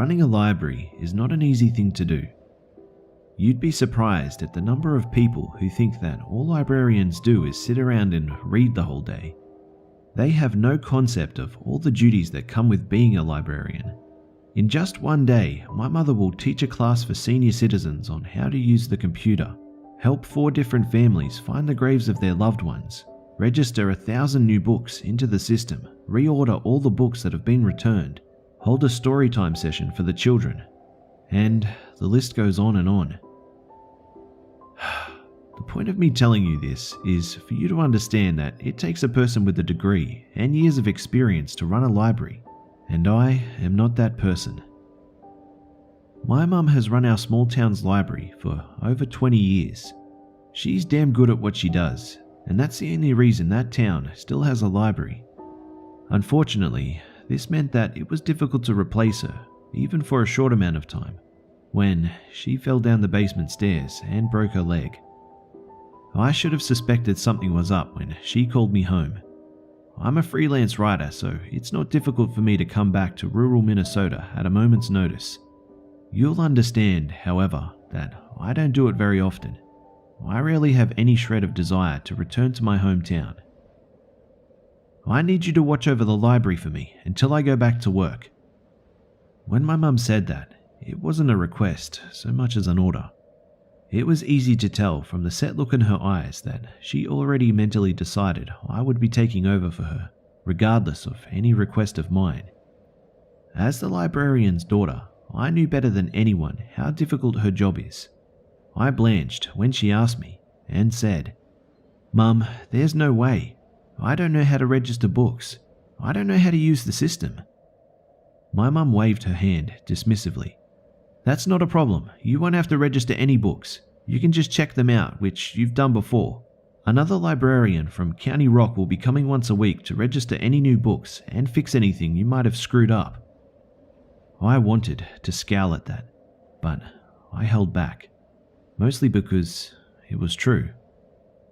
running a library is not an easy thing to do. You'd be surprised at the number of people who think that all librarians do is sit around and read the whole day. They have no concept of all the duties that come with being a librarian. In just one day, my mother will teach a class for senior citizens on how to use the computer, help 4 different families find the graves of their loved ones, register 1,000 new books into the system, reorder all the books that have been returned, hold a storytime session for the children, and the list goes on and on. The point of me telling you this is for you to understand that it takes a person with a degree and years of experience to run a library, and I am not that person. My mum has run our small town's library for over 20 years. She's damn good at what she does, and that's the only reason that town still has a library. Unfortunately, this meant that it was difficult to replace her, even for a short amount of time, when she fell down the basement stairs and broke her leg. I should have suspected something was up when she called me home. I'm a freelance writer, so it's not difficult for me to come back to rural Minnesota at a moment's notice. You'll understand, however, that I don't do it very often. I rarely have any shred of desire to return to my hometown. I need you to watch over the library for me until I go back to work. When my mum said that, it wasn't a request so much as an order. It was easy to tell from the set look in her eyes that she already mentally decided I would be taking over for her, regardless of any request of mine. As the librarian's daughter, I knew better than anyone how difficult her job is. I blanched when she asked me and said, "Mum, there's no way. I don't know how to register books. I don't know how to use the system." My mum waved her hand dismissively. "That's not a problem. You won't have to register any books. You can just check them out, which you've done before. Another librarian from County Rock will be coming once a week to register any new books and fix anything you might have screwed up." I wanted to scowl at that, but I held back, mostly because it was true.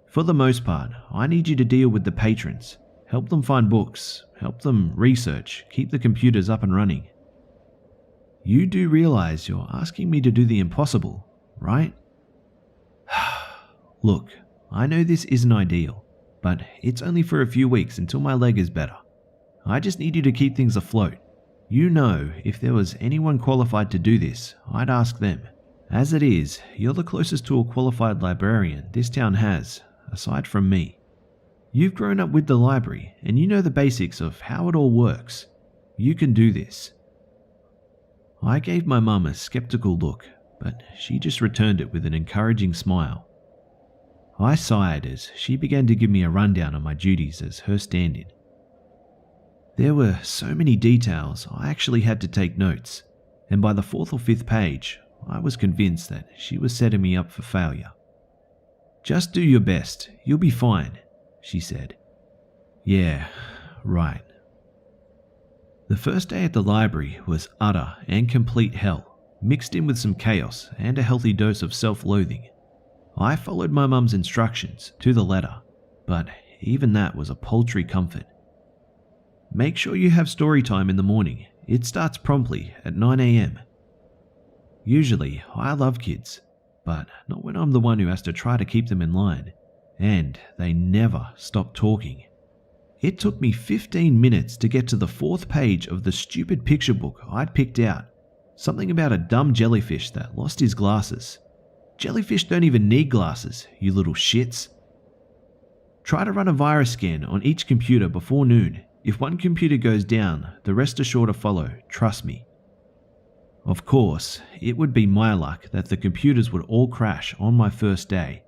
For the most part, I need you to deal with the patrons, help them find books, help them research, keep the computers up and running. You do realize you're asking me to do the impossible, right? Look, I know this isn't ideal, but it's only for a few weeks until my leg is better. I just need you to keep things afloat. You know, if there was anyone qualified to do this, I'd ask them. As it is, you're the closest to a qualified librarian this town has, aside from me. You've grown up with the library, and you know the basics of how it all works. You can do this. I gave my mum a skeptical look, but she just returned it with an encouraging smile. I sighed as she began to give me a rundown on my duties as her stand-in. There were so many details I actually had to take notes, and by the 4th or 5th page, I was convinced that she was setting me up for failure. "Just do your best, you'll be fine," she said. Yeah, right. The first day at the library was utter and complete hell, mixed in with some chaos and a healthy dose of self-loathing. I followed my mum's instructions to the letter, but even that was a paltry comfort. Make sure you have story time in the morning. It starts promptly at 9 a.m. Usually, I love kids, but not when I'm the one who has to try to keep them in line, and they never stop talking. It took me 15 minutes to get to the 4th page of the stupid picture book I'd picked out, something about a dumb jellyfish that lost his glasses. Jellyfish don't even need glasses, you little shits. Try to run a virus scan on each computer before noon. If one computer goes down, the rest are sure to follow, trust me. Of course, it would be my luck that the computers would all crash on my first day.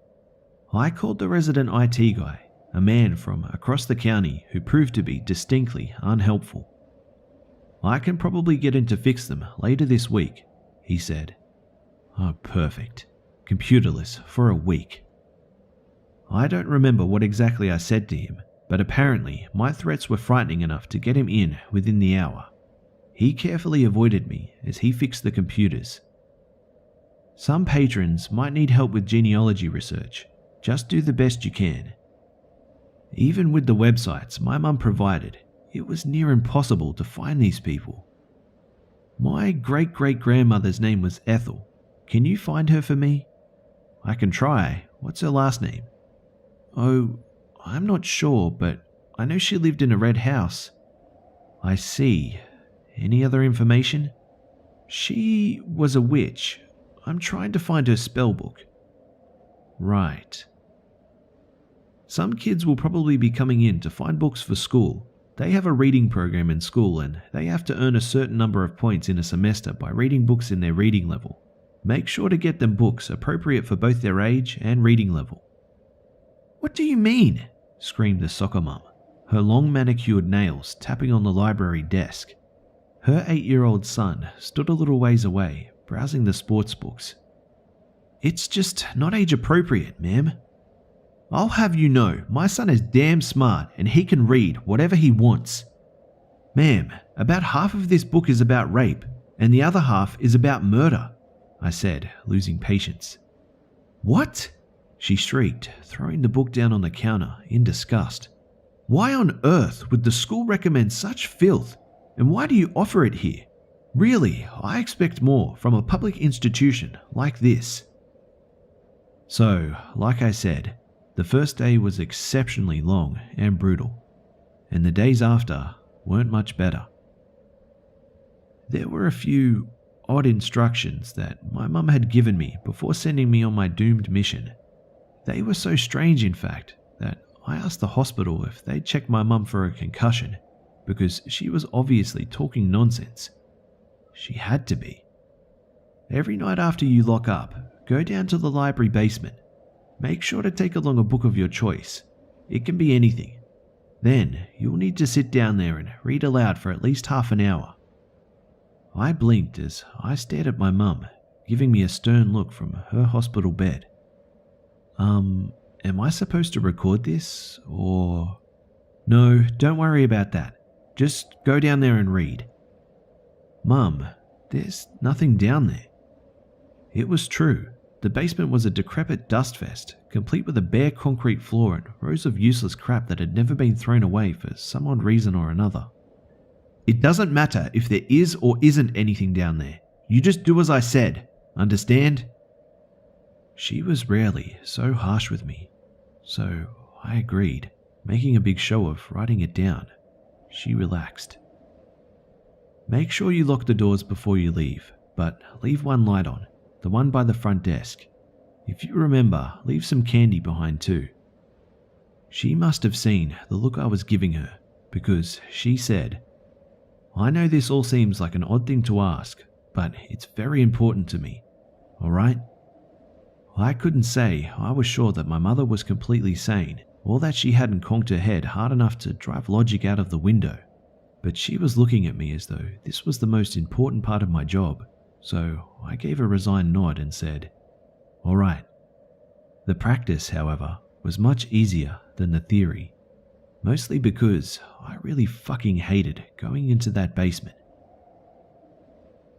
I called the resident IT guy, a man from across the county who proved to be distinctly unhelpful. "I can probably get in to fix them later this week," he said. Oh, perfect. Computerless for a week. I don't remember what exactly I said to him, but apparently my threats were frightening enough to get him in within the hour. He carefully avoided me as he fixed the computers. Some patrons might need help with genealogy research. Just do the best you can. Even with the websites my mum provided, it was near impossible to find these people. My great-great-grandmother's name was Ethel. Can you find her for me? I can try. What's her last name? Oh, I'm not sure, but I know she lived in a red house. I see. Any other information? She was a witch. I'm trying to find her spell book. Right. Some kids will probably be coming in to find books for school. They have a reading program in school and they have to earn a certain number of points in a semester by reading books in their reading level. Make sure to get them books appropriate for both their age and reading level. What do you mean? Screamed the soccer mum, her long manicured nails tapping on the library desk. Her 8-year-old son stood a little ways away, browsing the sports books. It's just not age appropriate, ma'am. I'll have you know, my son is damn smart and he can read whatever he wants. Ma'am, about half of this book is about rape and the other half is about murder, I said, losing patience. What? She shrieked, throwing the book down on the counter in disgust. Why on earth would the school recommend such filth? And why do you offer it here? Really, I expect more from a public institution like this. So, like I said, the first day was exceptionally long and brutal, and the days after weren't much better. There were a few odd instructions that my mum had given me before sending me on my doomed mission. They were so strange, in fact, that I asked the hospital if they'd check my mum for a concussion, because she was obviously talking nonsense. She had to be. Every night after you lock up, go down to the library basement. Make sure to take along a book of your choice. It can be anything. Then you'll need to sit down there and read aloud for at least half an hour. I blinked as I stared at my mum, giving me a stern look from her hospital bed. Am I supposed to record this, or... No, don't worry about that. Just go down there and read. Mum, there's nothing down there. It was true. The basement was a decrepit dust fest, complete with a bare concrete floor and rows of useless crap that had never been thrown away for some odd reason or another. It doesn't matter if there is or isn't anything down there. You just do as I said. Understand? She was rarely so harsh with me, so I agreed, making a big show of writing it down. She relaxed. Make sure you lock the doors before you leave, but leave one light on, the one by the front desk. If you remember, leave some candy behind too. She must have seen the look I was giving her, because she said, I know this all seems like an odd thing to ask, but it's very important to me, alright? I couldn't say I was sure that my mother was completely sane, or that she hadn't conked her head hard enough to drive logic out of the window, but she was looking at me as though this was the most important part of my job, so I gave a resigned nod and said, all right. The practice, however, was much easier than the theory, mostly because I really fucking hated going into that basement.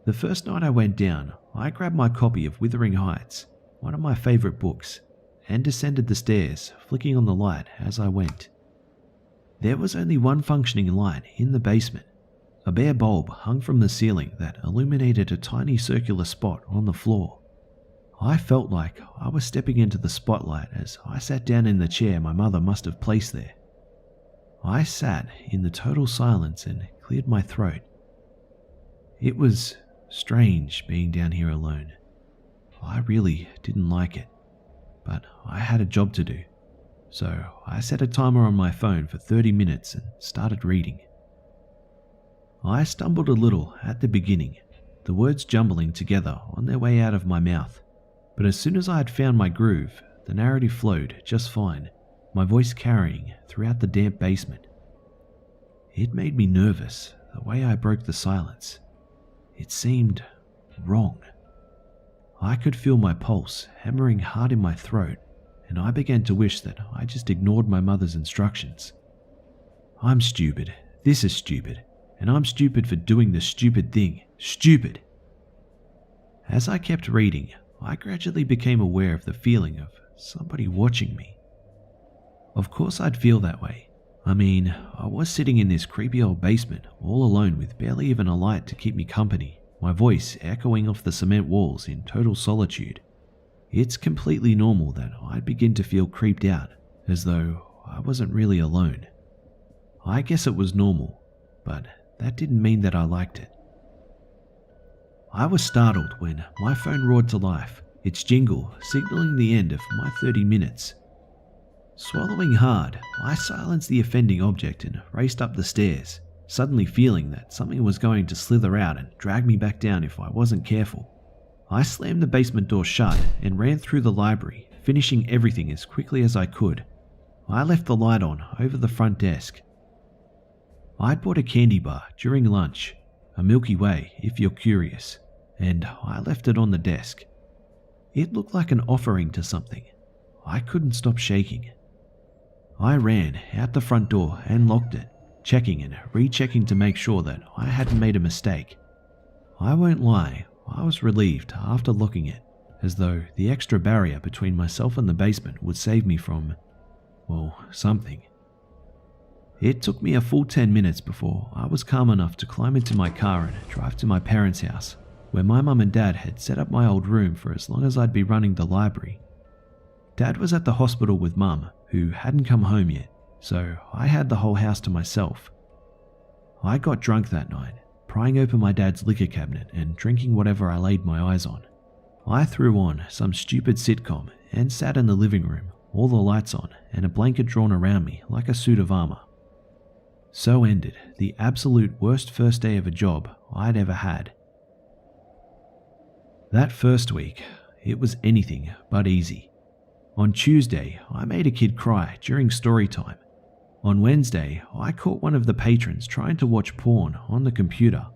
The first night I went down, I grabbed my copy of Wuthering Heights, one of my favorite books, and descended the stairs, flicking on the light as I went. There was only one functioning light in the basement, a bare bulb hung from the ceiling that illuminated a tiny circular spot on the floor. I felt like I was stepping into the spotlight as I sat down in the chair my mother must have placed there. I sat in the total silence and cleared my throat. It was strange being down here alone. I really didn't like it, but I had a job to do, so I set a timer on my phone for 30 minutes and started reading. I stumbled a little at the beginning, the words jumbling together on their way out of my mouth, but as soon as I had found my groove, the narrative flowed just fine, my voice carrying throughout the damp basement. It made me nervous, the way I broke the silence. It seemed wrong. I could feel my pulse hammering hard in my throat, and I began to wish that I just ignored my mother's instructions. I'm stupid, this is stupid, and I'm stupid for doing the stupid thing. Stupid! As I kept reading, I gradually became aware of the feeling of somebody watching me. Of course I'd feel that way. I mean, I was sitting in this creepy old basement all alone with barely even a light to keep me company, my voice echoing off the cement walls in total solitude. It's completely normal that I'd begin to feel creeped out, as though I wasn't really alone. I guess it was normal, but that didn't mean that I liked it. I was startled when my phone roared to life, its jingle signaling the end of my 30 minutes. Swallowing hard, I silenced the offending object and raced up the stairs, suddenly feeling that something was going to slither out and drag me back down if I wasn't careful. I slammed the basement door shut and ran through the library, finishing everything as quickly as I could. I left the light on over the front desk. I'd bought a candy bar during lunch, a Milky Way if you're curious, and I left it on the desk. It looked like an offering to something. I couldn't stop shaking. I ran out the front door and locked it, checking and rechecking to make sure that I hadn't made a mistake. I won't lie, I was relieved after locking it, as though the extra barrier between myself and the basement would save me from, well, something. It took me a full 10 minutes before I was calm enough to climb into my car and drive to my parents' house, where my mum and dad had set up my old room for as long as I'd be running the library. Dad was at the hospital with Mum, who hadn't come home yet, so I had the whole house to myself. I got drunk that night, prying open my dad's liquor cabinet and drinking whatever I laid my eyes on. I threw on some stupid sitcom and sat in the living room, all the lights on and a blanket drawn around me like a suit of armor. So ended the absolute worst first day of a job I'd ever had. That first week, it was anything but easy. On Tuesday, I made a kid cry during story time. On Wednesday, I caught one of the patrons trying to watch porn on the computer.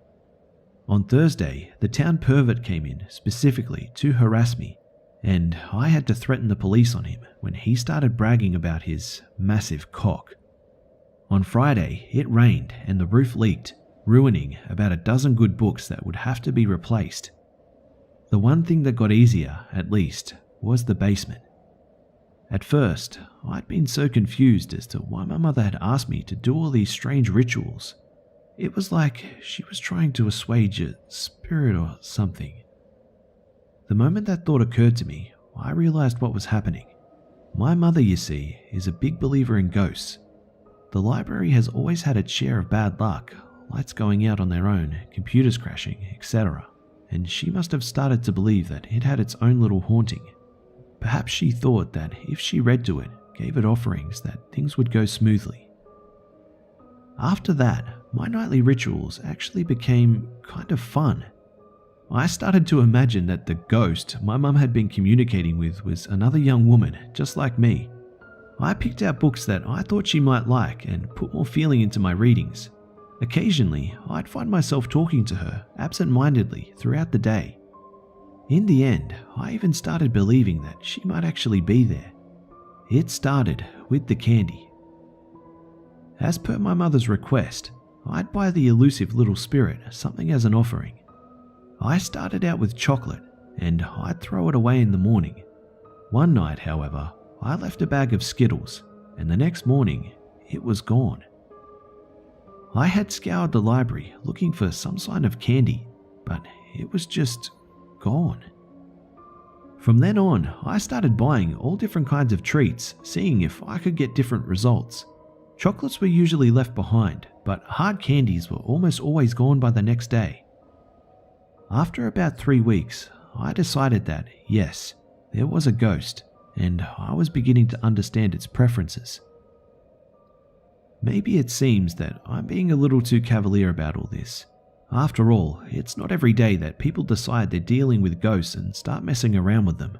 On Thursday, the town pervert came in specifically to harass me, and I had to threaten the police on him when he started bragging about his massive cock. On Friday, it rained and the roof leaked, ruining about a dozen good books that would have to be replaced. The one thing that got easier, at least, was the basement. At first, I'd been so confused as to why my mother had asked me to do all these strange rituals. It was like she was trying to assuage a spirit or something. The moment that thought occurred to me, I realized what was happening. My mother, you see, is a big believer in ghosts. The library has always had its share of bad luck, lights going out on their own, computers crashing, etc. And she must have started to believe that it had its own little haunting. Perhaps she thought that if she read to it, gave it offerings, that things would go smoothly. After that, my nightly rituals actually became kind of fun. I started to imagine that the ghost my mum had been communicating with was another young woman just like me. I picked out books that I thought she might like and put more feeling into my readings. Occasionally, I'd find myself talking to her absent-mindedly throughout the day. In the end, I even started believing that she might actually be there. It started with the candy. As per my mother's request, I'd buy the elusive little spirit something as an offering. I started out with chocolate, and I'd throw it away in the morning. One night, however, I left a bag of Skittles, and the next morning, it was gone. I had scoured the library looking for some sign of candy, but it was just gone. From then on, I started buying all different kinds of treats, seeing if I could get different results. Chocolates were usually left behind, but hard candies were almost always gone by the next day. After about 3 weeks, I decided that, yes, there was a ghost, and I was beginning to understand its preferences. Maybe it seems that I'm being a little too cavalier about all this. After all, it's not every day that people decide they're dealing with ghosts and start messing around with them.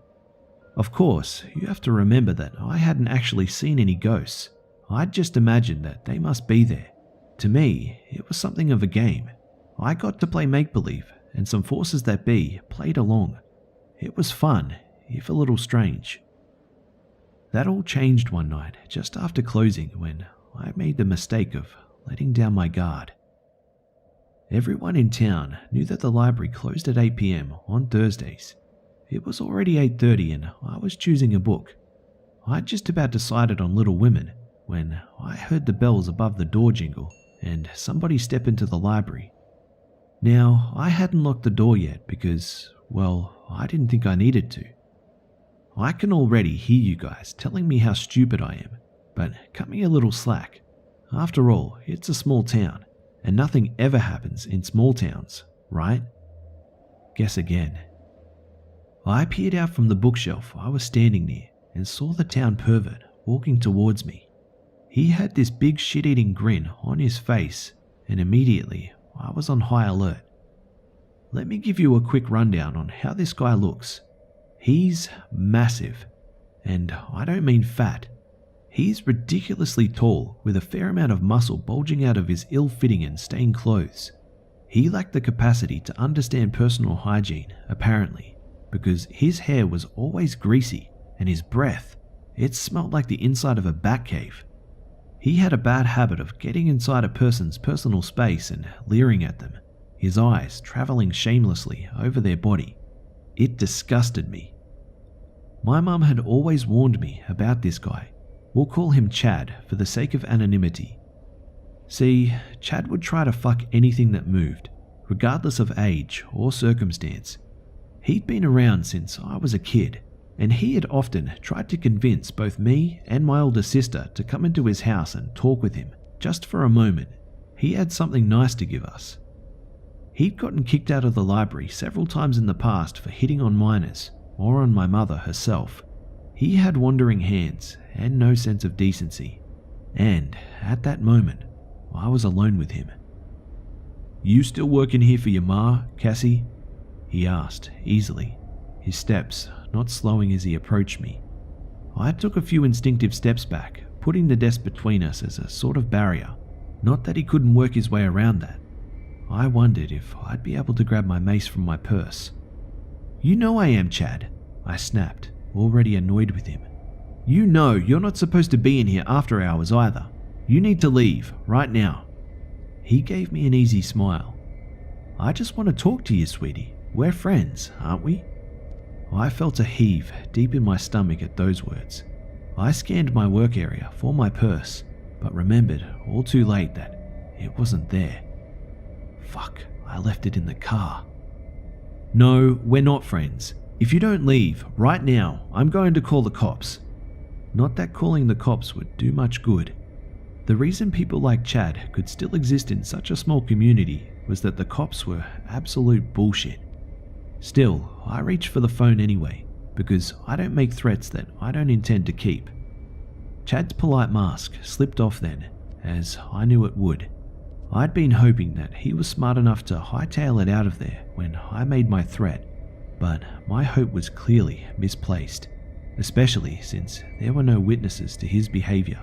Of course, you have to remember that I hadn't actually seen any ghosts. I'd just imagined that they must be there. To me, it was something of a game. I got to play make-believe, and some forces that be played along. It was fun, if a little strange. That all changed one night, just after closing, when I made the mistake of letting down my guard. Everyone in town knew that the library closed at 8 p.m. on Thursdays. It was already 8:30 and I was choosing a book. I'd just about decided on Little Women when I heard the bells above the door jingle and somebody step into the library. Now, I hadn't locked the door yet because, well, I didn't think I needed to. I can already hear you guys telling me how stupid I am, but cut me a little slack. After all, it's a small town, and nothing ever happens in small towns, right? Guess again. I peered out from the bookshelf I was standing near and saw the town pervert walking towards me. He had this big shit-eating grin on his face, and immediately I was on high alert. Let me give you a quick rundown on how this guy looks. He's massive, and I don't mean fat. He's ridiculously tall with a fair amount of muscle bulging out of his ill-fitting and stained clothes. He lacked the capacity to understand personal hygiene, apparently, because his hair was always greasy and his breath, it smelled like the inside of a bat cave. He had a bad habit of getting inside a person's personal space and leering at them, his eyes traveling shamelessly over their body. It disgusted me. My mum had always warned me about this guy. We'll call him Chad for the sake of anonymity. See, Chad would try to fuck anything that moved, regardless of age or circumstance. He'd been around since I was a kid, and he had often tried to convince both me and my older sister to come into his house and talk with him, just for a moment. He had something nice to give us. He'd gotten kicked out of the library several times in the past for hitting on minors, or on my mother herself. He had wandering hands and no sense of decency, and at that moment, I was alone with him. "You still working here for your ma, Cassie?" he asked, easily, his steps not slowing as he approached me. I took a few instinctive steps back, putting the desk between us as a sort of barrier. Not that he couldn't work his way around that. I wondered if I'd be able to grab my mace from my purse. "You know I am, Chad," I snapped, already annoyed with him. "You know you're not supposed to be in here after hours either. You need to leave, right now." He gave me an easy smile. "I just want to talk to you, sweetie. We're friends, aren't we?" I felt a heave deep in my stomach at those words. I scanned my work area for my purse, but remembered all too late that it wasn't there. Fuck, I left it in the car. "No, we're not friends. If you don't leave, right now, I'm going to call the cops." Not that calling the cops would do much good. The reason people like Chad could still exist in such a small community was that the cops were absolute bullshit. Still, I reached for the phone anyway, because I don't make threats that I don't intend to keep. Chad's polite mask slipped off then, as I knew it would. I'd been hoping that he was smart enough to hightail it out of there when I made my threat, but my hope was clearly misplaced, especially since there were no witnesses to his behavior.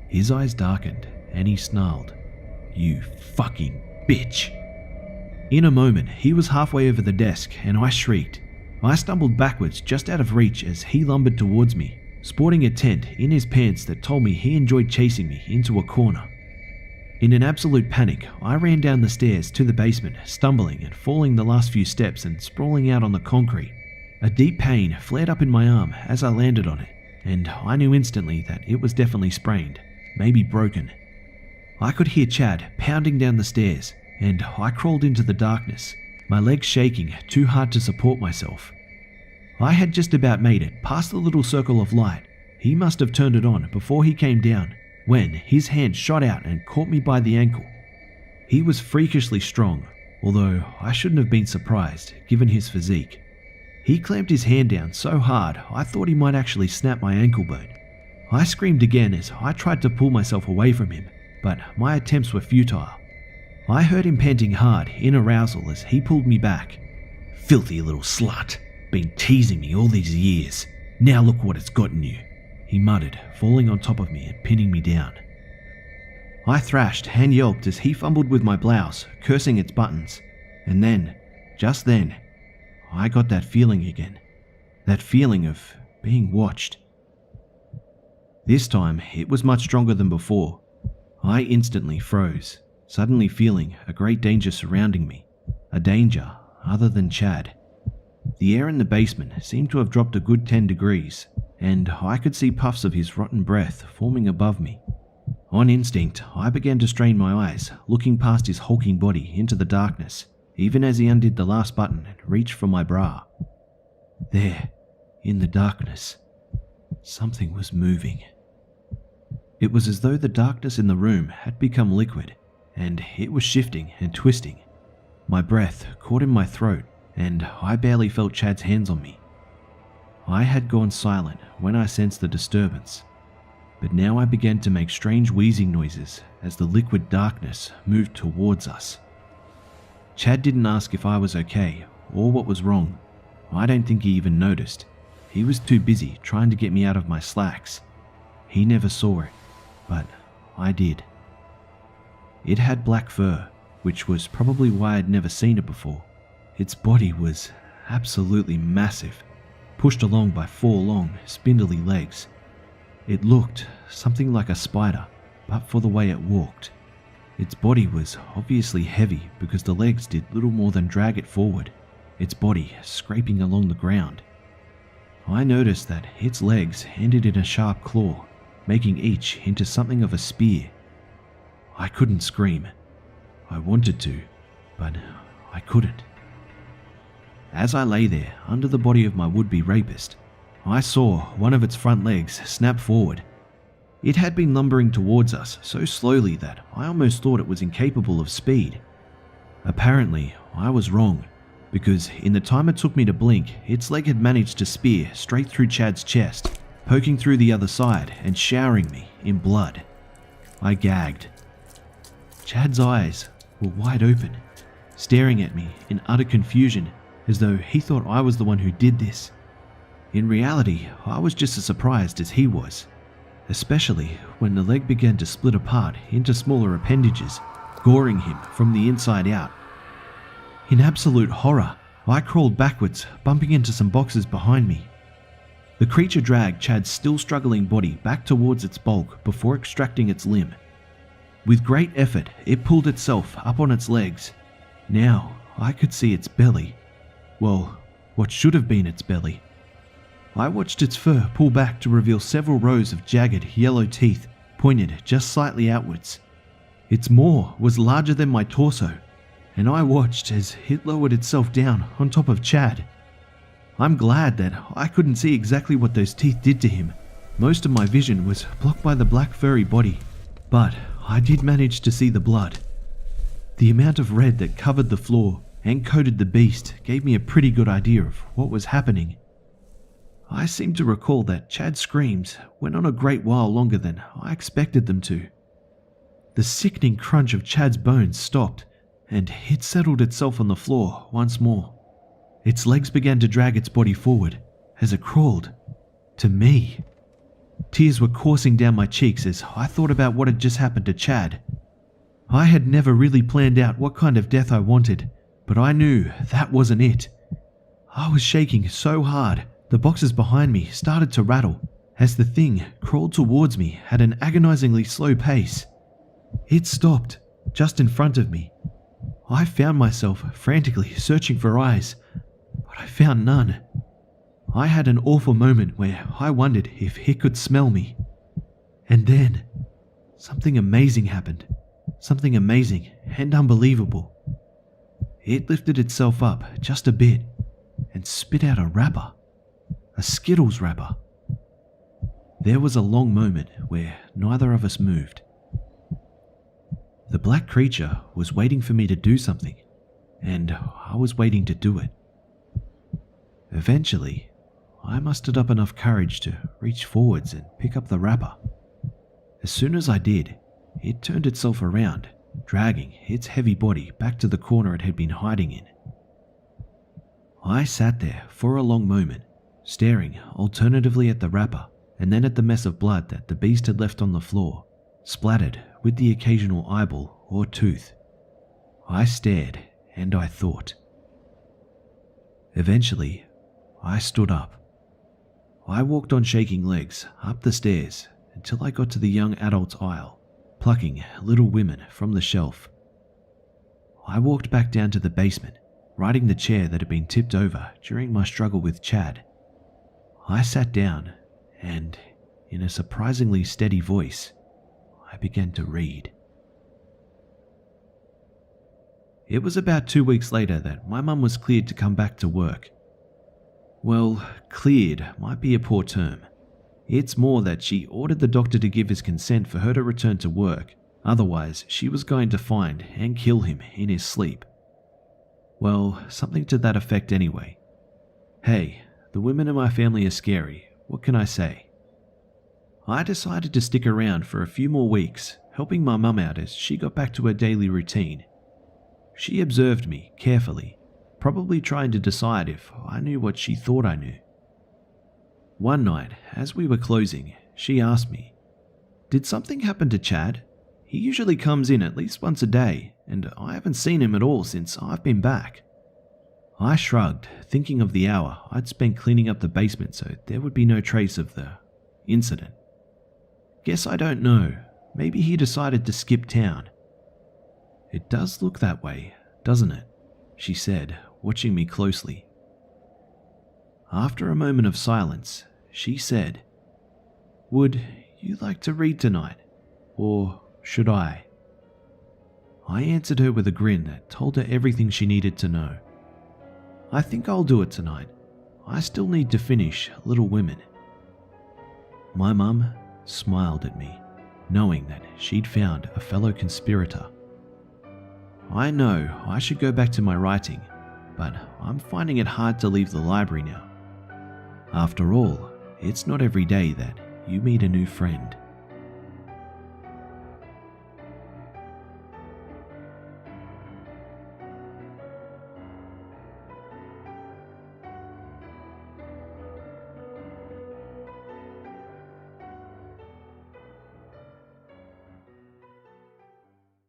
His eyes darkened and he snarled, "You fucking bitch." In a moment, he was halfway over the desk and I shrieked. I stumbled backwards just out of reach as he lumbered towards me, sporting a tent in his pants that told me he enjoyed chasing me into a corner. In an absolute panic, I ran down the stairs to the basement, stumbling and falling the last few steps and sprawling out on the concrete. A deep pain flared up in my arm as I landed on it, and I knew instantly that it was definitely sprained, maybe broken. I could hear Chad pounding down the stairs, and I crawled into the darkness, my legs shaking too hard to support myself. I had just about made it past the little circle of light. He must have turned it on before he came down, when his hand shot out and caught me by the ankle. He was freakishly strong, although I shouldn't have been surprised given his physique. He clamped his hand down so hard I thought he might actually snap my ankle bone. I screamed again as I tried to pull myself away from him, but my attempts were futile. I heard him panting hard in arousal as he pulled me back. "Filthy little slut, been teasing me all these years. Now look what it's gotten you," he muttered, falling on top of me and pinning me down. I thrashed and yelped as he fumbled with my blouse, cursing its buttons. And then, just then, I got that feeling again. That feeling of being watched. This time, it was much stronger than before. I instantly froze, suddenly feeling a great danger surrounding me. A danger other than Chad. The air in the basement seemed to have dropped a good 10 degrees, and I could see puffs of his rotten breath forming above me. On instinct, I began to strain my eyes, looking past his hulking body into the darkness, even as he undid the last button and reached for my bra. There, in the darkness, something was moving. It was as though the darkness in the room had become liquid, and it was shifting and twisting. My breath caught in my throat, and I barely felt Chad's hands on me. I had gone silent when I sensed the disturbance, but now I began to make strange wheezing noises as the liquid darkness moved towards us. Chad didn't ask if I was okay or what was wrong. I don't think he even noticed. He was too busy trying to get me out of my slacks. He never saw it, but I did. It had black fur, which was probably why I'd never seen it before. Its body was absolutely massive, pushed along by 4 long, spindly legs. It looked something like a spider, but for the way it walked. Its body was obviously heavy because the legs did little more than drag it forward, its body scraping along the ground. I noticed that its legs ended in a sharp claw, making each into something of a spear. I couldn't scream. I wanted to, but I couldn't. As I lay there under the body of my would-be rapist, I saw one of its front legs snap forward. It had been lumbering towards us so slowly that I almost thought it was incapable of speed. Apparently, I was wrong, because in the time it took me to blink, its leg had managed to spear straight through Chad's chest, poking through the other side and showering me in blood. I gagged. Chad's eyes were wide open, staring at me in utter confusion, as though he thought I was the one who did this. In reality, I was just as surprised as he was, especially when the leg began to split apart into smaller appendages, goring him from the inside out. In absolute horror, I crawled backwards, bumping into some boxes behind me. The creature dragged Chad's still struggling body back towards its bulk before extracting its limb. With great effort, it pulled itself up on its legs. Now, I could see its belly. Well, what should have been its belly. I watched its fur pull back to reveal several rows of jagged yellow teeth pointed just slightly outwards. Its maw was larger than my torso, and I watched as it lowered itself down on top of Chad. I'm glad that I couldn't see exactly what those teeth did to him. Most of my vision was blocked by the black furry body, but I did manage to see the blood. The amount of red that covered the floor and coated the beast gave me a pretty good idea of what was happening. I seem to recall that Chad's screams went on a great while longer than I expected them to. The sickening crunch of Chad's bones stopped, and it settled itself on the floor once more. Its legs began to drag its body forward as it crawled to me. Tears were coursing down my cheeks as I thought about what had just happened to Chad. I had never really planned out what kind of death I wanted, but I knew that wasn't it. I was shaking so hard, the boxes behind me started to rattle as the thing crawled towards me at an agonizingly slow pace. It stopped just in front of me. I found myself frantically searching for eyes, but I found none. I had an awful moment where I wondered if it could smell me. And then, something amazing happened. Something amazing and unbelievable. It lifted itself up just a bit and spit out a wrapper. A Skittles wrapper. There was a long moment where neither of us moved. The black creature was waiting for me to do something, and I was waiting to do it. Eventually, I mustered up enough courage to reach forwards and pick up the wrapper. As soon as I did, it turned itself around, dragging its heavy body back to the corner it had been hiding in. I sat there for a long moment, staring alternatively at the wrapper and then at the mess of blood that the beast had left on the floor, splattered with the occasional eyeball or tooth. I stared and I thought. Eventually, I stood up. I walked on shaking legs up the stairs until I got to the young adult's aisle, plucking Little Women from the shelf. I walked back down to the basement, riding the chair that had been tipped over during my struggle with Chad. I sat down and, in a surprisingly steady voice, I I began to read. It was about 2 weeks later that my mum was cleared to come back to work. Well, cleared might be a poor term. It's more that she ordered the doctor to give his consent for her to return to work, otherwise she was going to find and kill him in his sleep. Well, something to that effect anyway. Hey, the women in my family are scary, what can I say? I decided to stick around for a few more weeks, helping my mum out as she got back to her daily routine. She observed me carefully, probably trying to decide if I knew what she thought I knew. One night, as we were closing, she asked me, "Did something happen to Chad? He usually comes in at least once a day, and I haven't seen him at all since I've been back." I shrugged, thinking of the hour I'd spent cleaning up the basement so there would be no trace of the incident. Guess I don't know, maybe he decided to skip town. "It does look that way, doesn't it?" she said, watching me closely. After a moment of silence, she said, "Would you like to read tonight, or should I?" I answered her with a grin that told her everything she needed to know. "I think I'll do it tonight. I still need to finish Little Women." My mum smiled at me, knowing that she'd found a fellow conspirator. I know I should go back to my writing, but I'm finding it hard to leave the library now. After all, it's not every day that you meet a new friend.